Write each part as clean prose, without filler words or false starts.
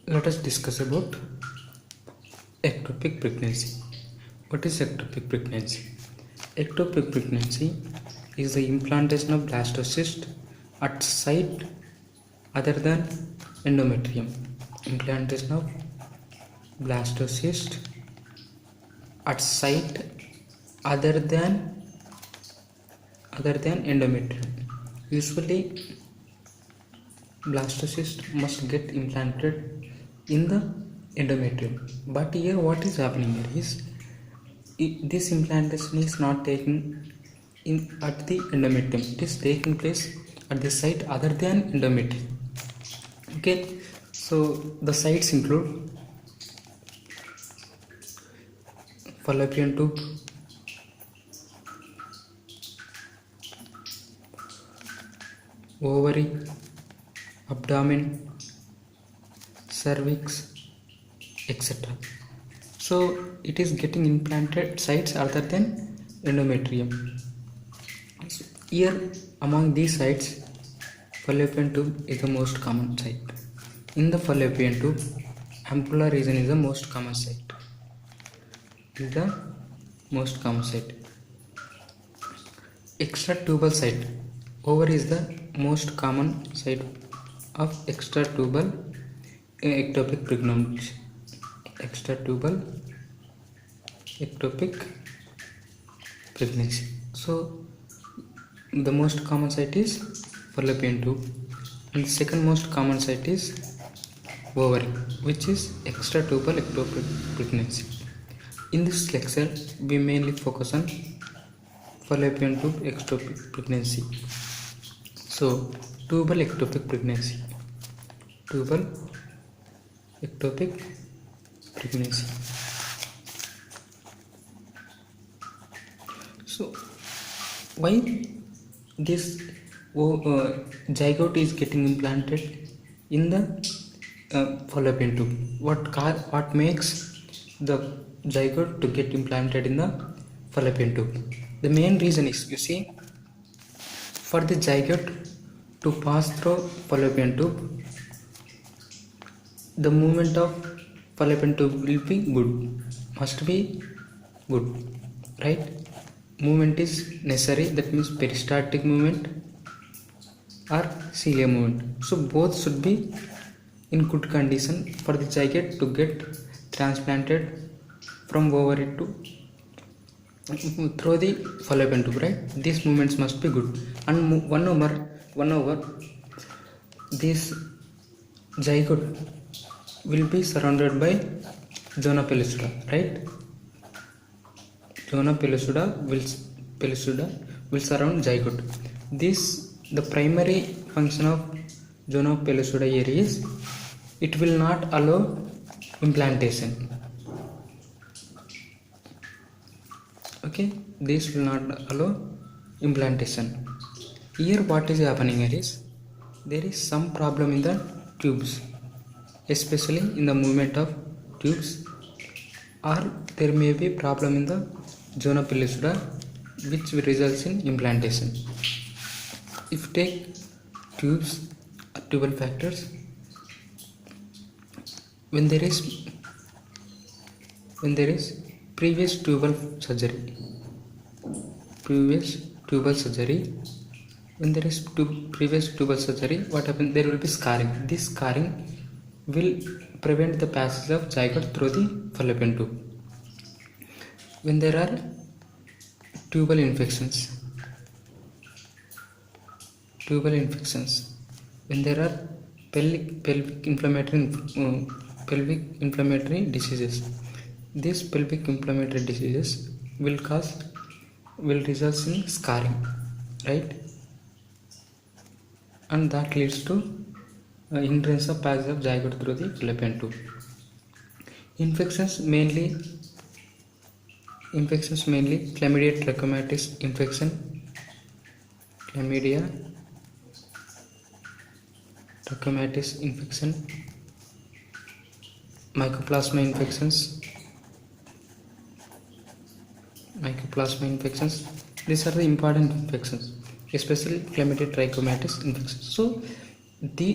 Let us discuss about ectopic pregnancy. What is ectopic pregnancy? Ectopic pregnancy is the implantation of blastocyst at site other than endometrium. Implantation of blastocyst at site other than endometrium. Usually, blastocyst must get implanted in the endometrium, but here what is happening here is this implantation is not taking in at the endometrium. It is taking place at the site other than endometrium. Okay, so the sites include fallopian tube, ovary, abdomen, cervix, etc. So it is getting implanted sites other than endometrium. So here among these sites, fallopian tube is the most common site. In the fallopian tube, ampulla region is the most common site. Extratubal site. Ovary is the most common site of extratubal ectopic pregnancy. Extratubal ectopic pregnancy. So the most common site is fallopian tube, and the second most common site is ovary, which is extratubal ectopic pregnancy. In this lecture, we mainly focus on fallopian tube ectopic pregnancy. So, tubal ectopic pregnancy. Tubal ectopic pregnancy. So, why this zygote is getting implanted in the fallopian tube? What makes the zygote to get implanted in the fallopian tube? The main reason is, you see, for the zygote to pass through fallopian tube, the movement of fallopian tube will be good, must be good, right? Movement is necessary, that means peristaltic movement or ciliary movement. So both should be in good condition for the zygote to get transplanted from ovary to through the fallopian tube, right? These movements must be good, and one over this zygote will be surrounded by zona pellucida, right? Zona pellucida will surround zygote. The primary function of zona pellucida here is it will not allow implantation. Okay, this will not allow implantation. Here what is happening here is there is some problem in the tubes, especially in the movement of tubes, or there may be problem in the zona pellucida which results in implantation. If you take tubes or tubal factors, when there is previous tubal surgery, when there is previous tubal surgery, what happens? There will be scarring. This scarring will prevent the passage of zygote through the fallopian tube. When there are tubal infections, when there are pelvic inflammatory diseases, these pelvic inflammatory diseases will result in scarring, right? And that leads to hindrance of passage of zygote through the fallopian tube. Infections mainly Chlamydia trachomatis infection, mycoplasma infections. These are the important infections, especially Chlamydia trachomatis infections. So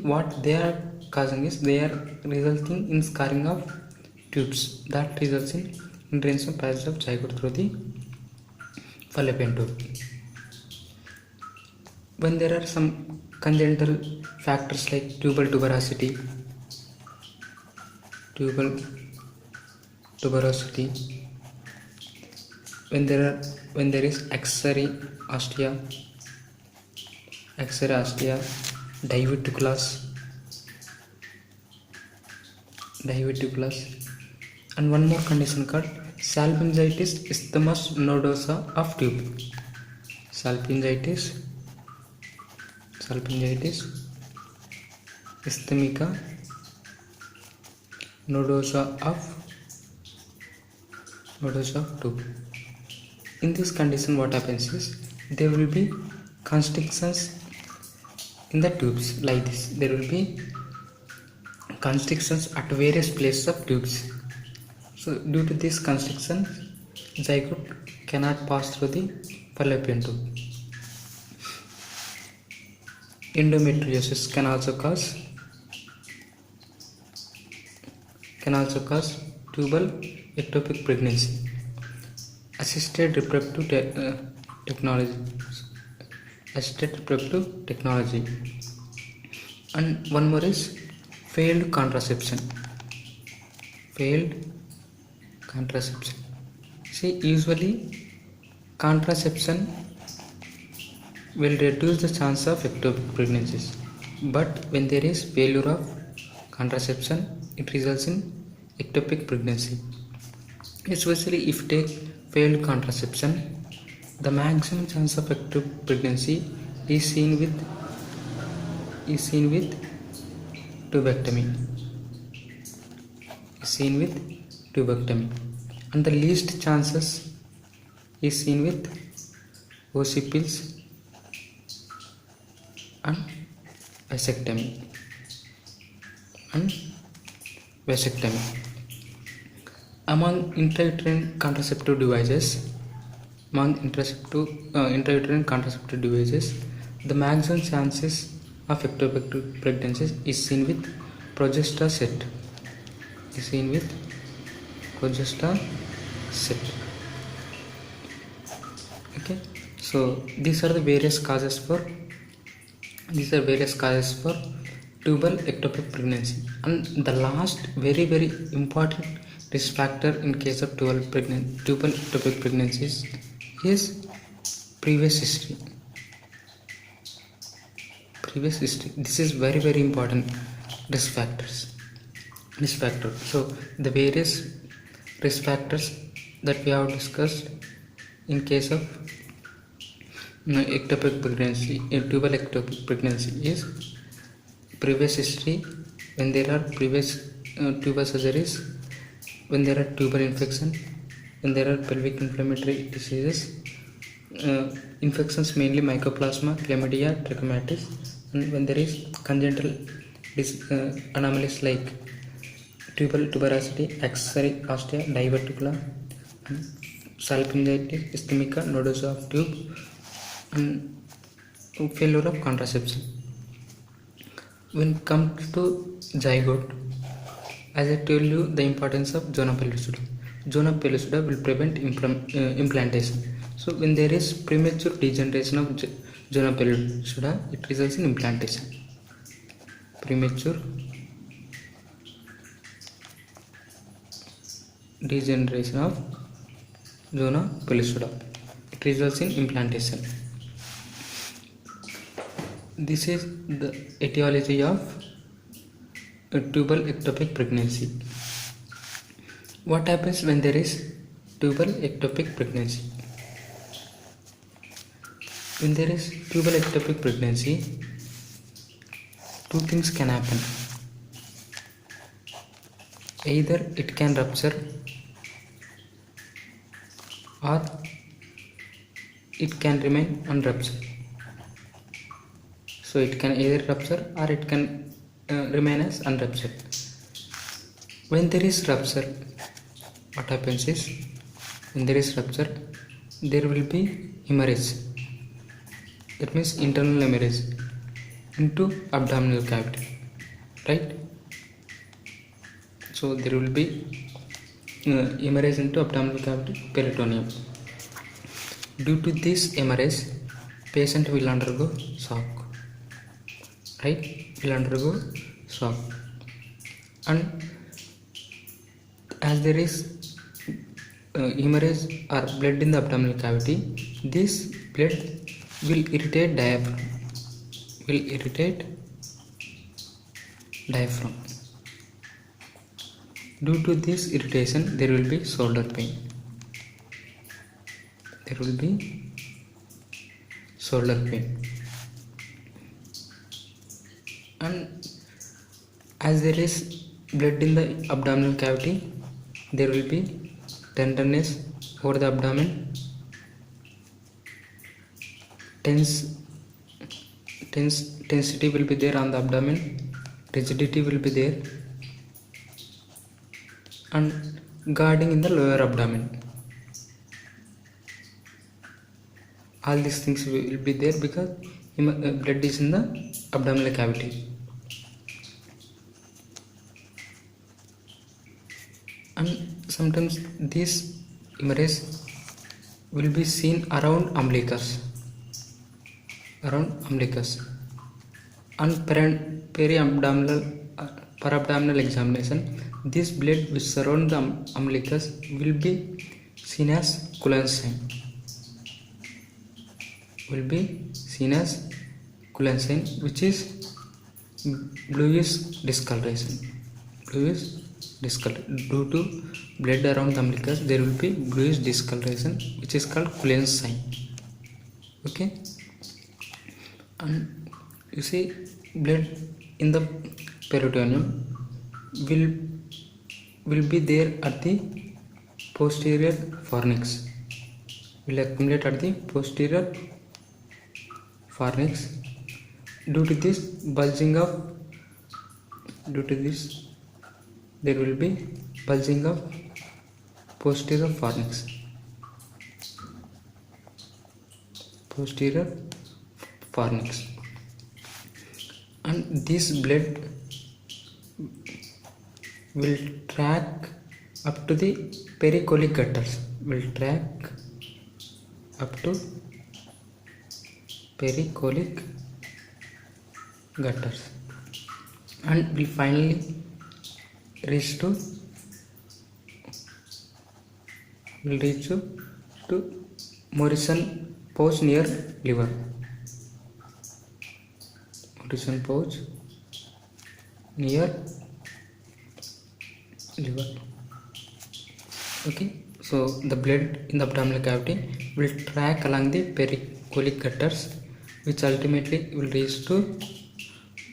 what they are causing is they are resulting in scarring of tubes that results in hindrance of passage of zygote through the fallopian tube. When there are some congenital factors like tubal tuberosity, when there is axillary ostia, diverticulus, and one more condition called salpingitis isthmus nodosa of tube. Salpingitis isthmica nodosa of tube. In this condition, what happens is there will be constrictions in the tubes like this. There will be constrictions at various places of tubes. So due to this constriction, zygote cannot pass through the fallopian tube. Endometriosis can also cause tubal ectopic pregnancy. Assisted reproductive technology, and one more is failed contraception. See, usually contraception will reduce the chance of ectopic pregnancies, but when there is failure of contraception, it results in ectopic pregnancy. Especially if take failed contraception, the maximum chance of ectopic pregnancy is seen with tubectomy. And the least chances is seen with OC pills and vasectomy. Among intrauterine contraceptive devices, the maximum chances of ectopic pregnancies is seen with Progestra set. Okay, so these are various causes for tubal ectopic pregnancy. And the last very important risk factor in case of tubal ectopic pregnancies is previous history. This is very important risk factor. So the various risk factors that we have discussed in case of ectopic pregnancy, tubal ectopic pregnancy is previous history, when there are previous tubal surgeries, when there are tubal infection, when there are pelvic inflammatory diseases, infections mainly mycoplasma, chlamydia, trachomatis, and when there is congenital anomalies like tubal tuberosity, axillary ostia, diverticula, salpingitis isthmica nodosa of tube, and failure of contraception. When it comes to zygote, as I told you, the importance of zona pellucida. Zona pellucida will prevent implantation. So when there is premature degeneration of zona pellucida, it results in implantation. Premature degeneration of zona pellucida, it results in implantation. This is the etiology of tubal ectopic pregnancy. What happens when there is tubal ectopic pregnancy? When there is tubal ectopic pregnancy, two things can happen. Either it can rupture or it can remain unruptured. So it can either rupture or it can remain as unruptured. When there is rupture, what happens is, when there is rupture, there will be hemorrhage. That means internal hemorrhage. into abdominal cavity, right? So there will be hemorrhage into abdominal cavity, peritoneum. Due to this hemorrhage, patient will undergo shock, right? Will undergo shock, and as there is hemorrhage or blood in the abdominal cavity, this blood will irritate diaphragm. Due to this irritation, there will be shoulder pain. And as there is blood in the abdominal cavity, there will be tenderness over the abdomen, tensity will be there on the abdomen, rigidity will be there, and guarding in the lower abdomen. All these things will be there because blood is in the abdominal cavity. And sometimes this hemorrhage will be seen around umbilicus and perabdominal examination. This blood which surround the umbilicus will be seen as Cullen's sign. Which is bluish discoloration. Due to blood around the umbilicus, there will be bluish discoloration, which is called Cullen's sign. Okay, and you see blood in the peritoneum will be there at the posterior fornix. Will accumulate at the posterior fornix. Due to this, there will be bulging of posterior fornix. And this blood will track up to the pericolic gutters. And will finally reach to Morrison pouch near liver. Okay, so the blood in the abdominal cavity will track along the pericolic gutters, which ultimately will reach to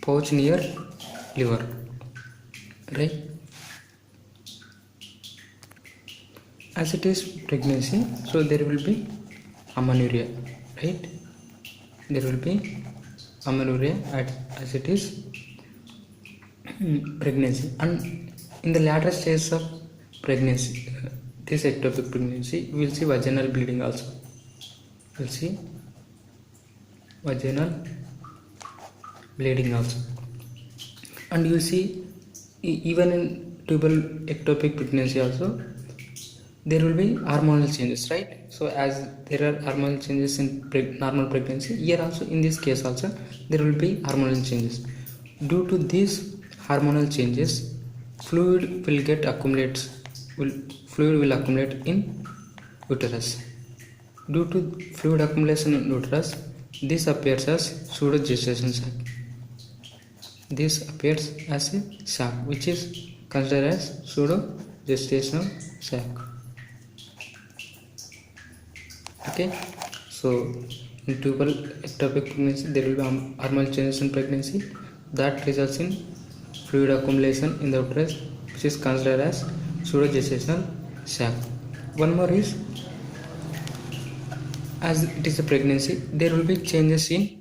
pouch near liver, right? As it is pregnancy, so there will be amenorrhea, right? As it is pregnancy. And in the latter stage of pregnancy, this ectopic pregnancy, we will see vaginal bleeding also. And you see even in tubal ectopic pregnancy also, there will be hormonal changes, right? So as there are hormonal changes in normal pregnancy, here also in this case also there will be hormonal changes. Due to these hormonal changes, fluid will accumulate in uterus. Due to fluid accumulation in uterus, this appears as pseudogestation sac. This appears as a sac, which is considered as pseudo-gestational sac. Okay, so in tubal ectopic pregnancy, there will be hormonal changes in pregnancy that results in fluid accumulation in the uterus, which is considered as pseudo-gestational sac. One more is, as it is a pregnancy, there will be changes in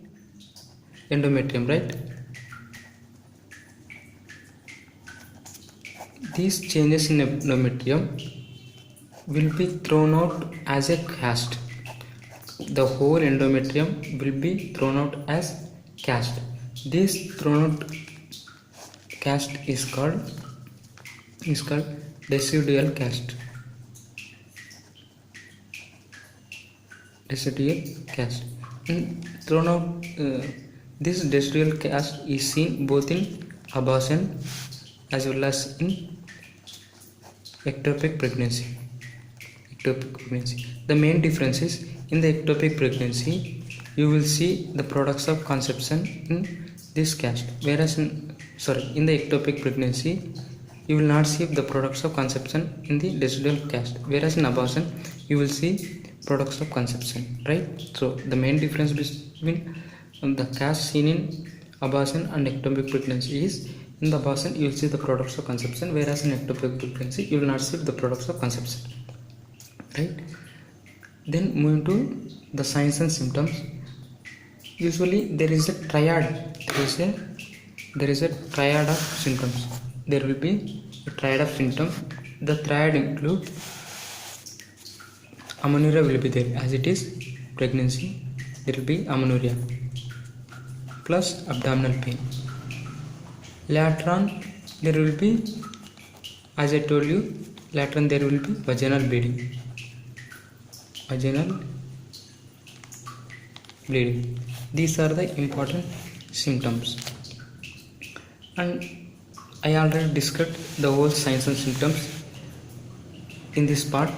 endometrium, right? These changes in endometrium will be thrown out as a cast. The whole endometrium will be thrown out as cast. This thrown out caste is called decidual caste. And thrown out this decidual caste is seen both in abortion as well as in ectopic pregnancy. The main difference is in the ectopic pregnancy you will see the products of conception in this caste, whereas in the ectopic pregnancy you will not see the products of conception in the decidual caste, whereas in abortion you will see products of conception, right? So the main difference between the caste seen in abortion and ectopic pregnancy is in the abortion you will see the products of conception, whereas in ectopic pregnancy you will not see the products of conception, right? Then moving to the signs and symptoms. Usually there is a triad. There is a triad of symptoms. There will be a triad of symptoms. The triad include amenorrhea will be there, as it is pregnancy. There will be amenorrhea plus abdominal pain. Later on there will be, as I told you, later on there will be vaginal bleeding. These are the important symptoms, and I already discussed the whole signs and symptoms in this part.